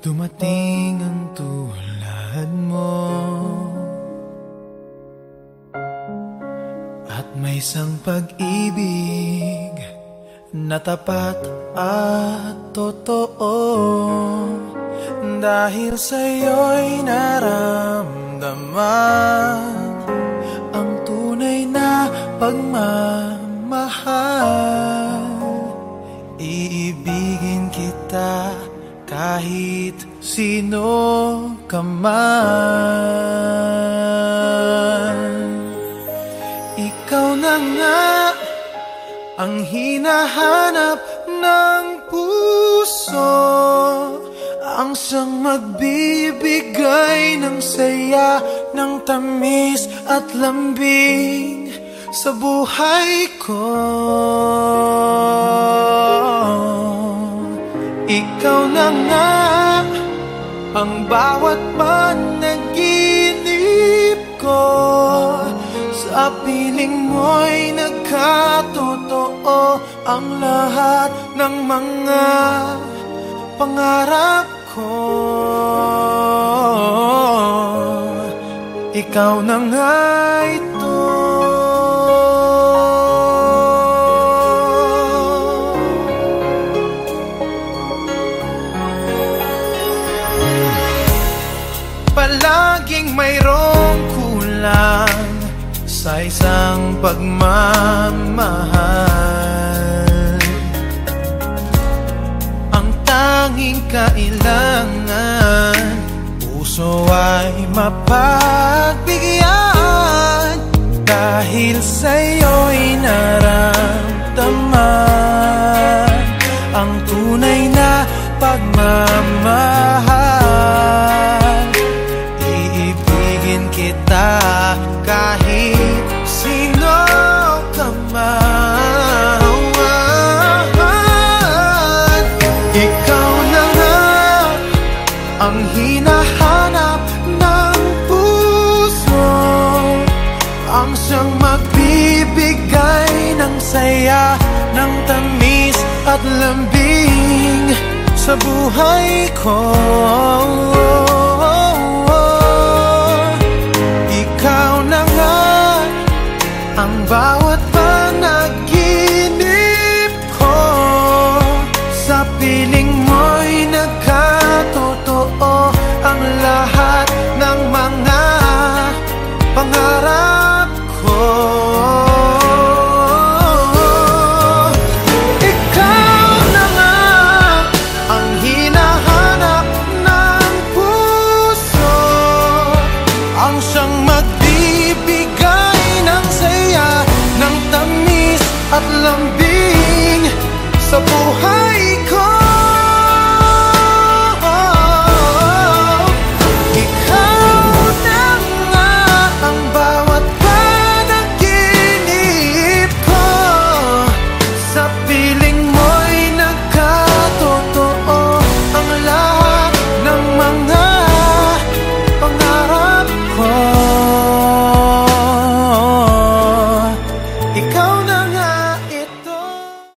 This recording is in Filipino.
Dumating ang tulad mo, at may isang pag-ibig na tapat at totoo. Dahil sa'yo'y naramdaman ang tunay na pagmamahal. Iibigin kita kahit sino ka man. Ikaw na nga ang hinahanap ng puso, ang siyang magbibigay ng saya, ng tamis at lambing sa buhay ko. Ikaw na nga ang bawat panaginip ko, sa piling mo'y nagkatotoo ang lahat ng mga pangarap ko. Ikaw na nga ito. Palaging mayroong kulang sa isang pagmamahal. Ang tanging kailangan, puso ay mapagbigyan. Dahil sa'yo'y naramdaman ang tunay na pagmamahal. Iibigin kita kahit sino ka man. Ikaw na nga ang hinahanap ng puso, ang siyang magbibigay ng saya, ng tamis at lambing sa buhay ko. Ikaw na nga ang bawat panaginip ko, sa piling mo'y nagkatotoo ang lahat ng mga pangarap ko. Ikaw na nga ang hinahanap ng puso, ang siyang magbibigay ng saya, ng tamis at lambing sa buhay ko. Ikaw na nga ang bawat panaginip ko, sa piling mo'y nagkatotoo ang lahat ng mga pangarap ko. Ikaw na